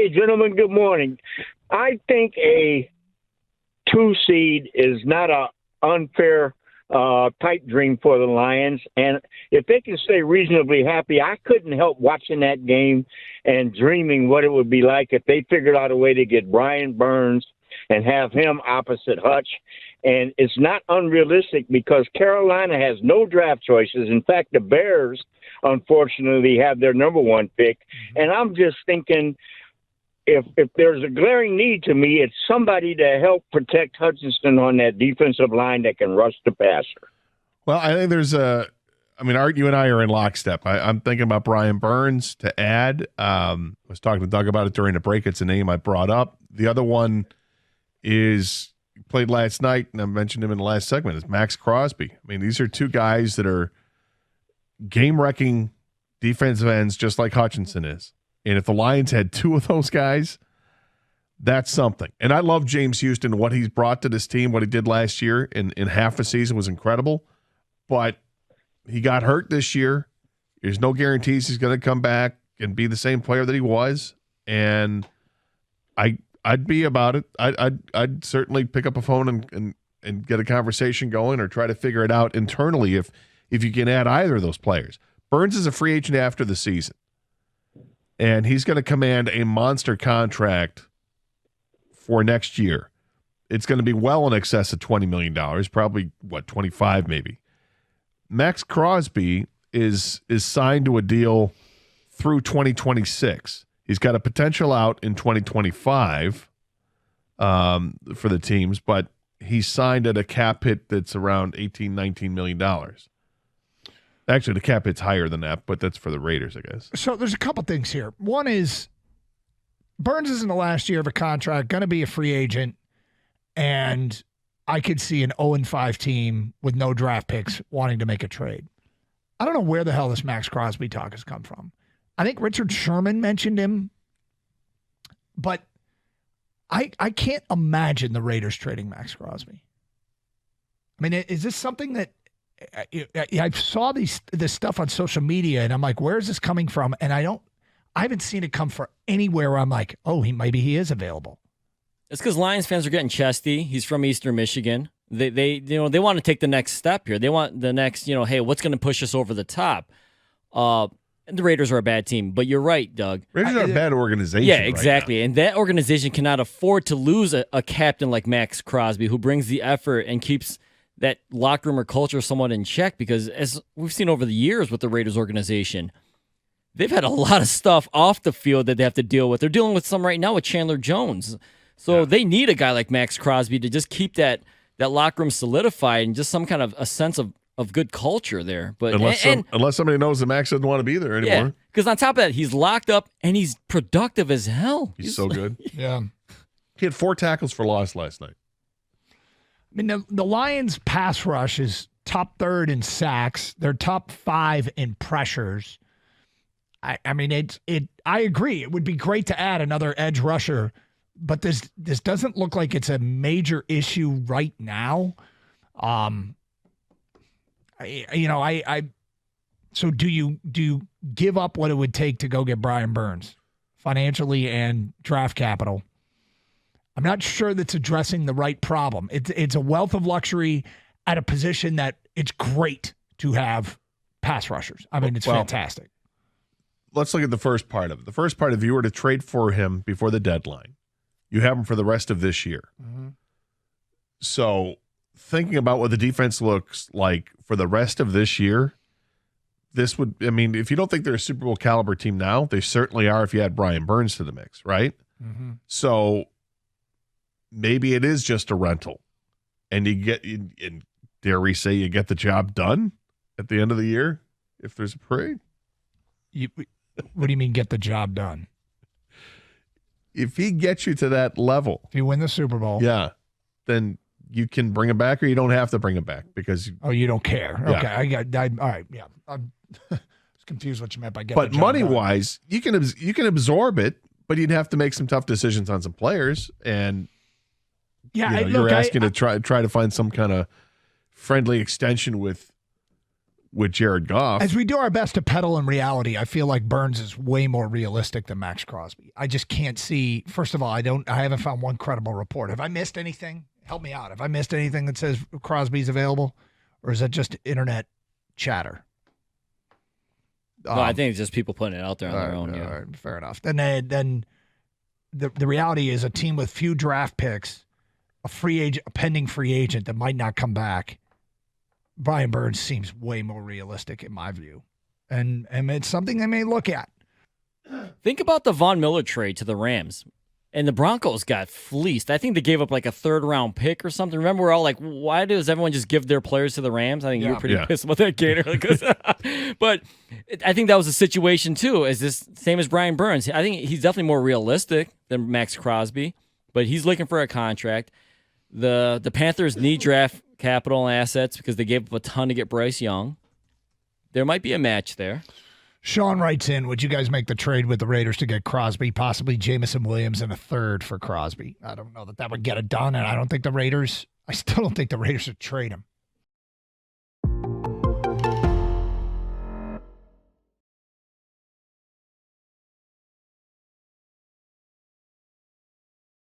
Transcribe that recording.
Hey, gentlemen, good morning. I think a 2 seed is not a unfair pipe dream for the Lions. And if they can stay reasonably happy, I couldn't help watching that game and dreaming what it would be like if they figured out a way to get Brian Burns and have him opposite Hutch. And it's not unrealistic because Carolina has no draft choices. In fact, the Bears, unfortunately, have their number 1 pick. And I'm just thinking, if there's a glaring need to me, it's somebody to help protect Hutchinson on that defensive line that can rush the passer. Well, I think there's Art, you and I are in lockstep. I'm thinking about Brian Burns to add. I was talking to Doug about it during the break. It's a name I brought up. The other one is played last night, and I mentioned him in the last segment, is Max Crosby. I mean, these are 2 guys that are game-wrecking defensive ends just like Hutchinson is. And if the Lions had 2 of those guys, that's something. And I love James Houston, what he's brought to this team, what he did last year in half a season was incredible. But he got hurt this year. There's no guarantees he's going to come back and be the same player that he was. And I'd be about it. I'd certainly pick up a phone and get a conversation going or try to figure it out internally if you can add either of those players. Burns is a free agent after the season. And he's going to command a monster contract for next year. It's going to be well in excess of $20 million, probably, 25 maybe. Max Crosby is signed to a deal through 2026. He's got a potential out in 2025 for the teams, but he's signed at a cap hit that's around $19 million. Actually, the cap hit's higher than that, but that's for the Raiders, I guess. So there's a couple things here. One is Burns is in the last year of a contract, going to be a free agent, and I could see an 0-5 team with no draft picks wanting to make a trade. I don't know where the hell this Max Crosby talk has come from. I think Richard Sherman mentioned him, but I can't imagine the Raiders trading Max Crosby. I mean, is this something that I saw this stuff on social media, and I'm like, where is this coming from? And I haven't seen it come from anywhere where I'm like, oh, maybe he is available. It's because Lions fans are getting chesty. He's from Eastern Michigan. They want to take the next step here. They want the next, hey, what's going to push us over the top? And the Raiders are a bad team, but you're right, Doug. Raiders are a bad organization. Yeah, exactly. Right, and that organization cannot afford to lose a captain like Max Crosby, who brings the effort and keeps that locker room or culture somewhat in check, because as we've seen over the years with the Raiders organization, they've had a lot of stuff off the field that they have to deal with. They're dealing with some right now with Chandler Jones. So They need a guy like Max Crosby to just keep that locker room solidified and just some kind of a sense of good culture there. But unless somebody knows that Max doesn't want to be there anymore. Because on top of that, he's locked up and he's productive as hell. He's so good. Yeah. He had 4 tackles for loss last night. I mean, the Lions' pass rush is top 3rd in sacks. They're top 5 in pressures. I agree. It would be great to add another edge rusher, but this doesn't look like it's a major issue right now. So do you give up what it would take to go get Brian Burns financially and draft capital? I'm not sure that's addressing the right problem. It's a wealth of luxury at a position that it's great to have pass rushers. I mean, it's fantastic. Let's look at the first part of it. The first part, if you were to trade for him before the deadline, you have him for the rest of this year. Mm-hmm. So thinking about what the defense looks like for the rest of this year, if you don't think they're a Super Bowl caliber team now, they certainly are if you add Brian Burns to the mix, right? Mm-hmm. So maybe it is just a rental, and dare we say you get the job done at the end of the year if there's a parade. What do you mean get the job done? If he gets you to that level, if you win the Super Bowl, then you can bring him back, or you don't have to bring him back because you don't care. Yeah. Okay, all right. Yeah, I'm confused what you meant by getting. But money wise, you can absorb it, but you'd have to make some tough decisions on some players, and you're asking to try to find some kind of friendly extension with with Jared Goff. As we do our best to peddle in reality, I feel like Burns is way more realistic than Max Crosby. I just can't see. First of all, I haven't found one credible report. Have I missed anything? Help me out. Have I missed anything that says Crosby's available, or is that just internet chatter? No, I think it's just people putting it out there on their own. Yeah. All right, fair enough. Then the reality is a team with few draft picks, a pending free agent that might not come back. Brian Burns seems way more realistic in my view, and it's something they may look at. Think about the Von Miller trade to the Rams. And the Broncos got fleeced. I think they gave up like a 3rd-round pick or something. Remember, we're all like, why does everyone just give their players to the Rams? I think you were pretty pissed about that, Gator. But I think that was a situation, too, as this same as Brian Burns. I think he's definitely more realistic than Max Crosby, but he's looking for a contract. The Panthers need draft capital and assets because they gave up a ton to get Bryce Young. There might be a match there. Sean writes in, would you guys make the trade with the Raiders to get Crosby, possibly Jamison Williams, and a 3rd for Crosby? I don't know that would get it done, and I still don't think the Raiders would trade him.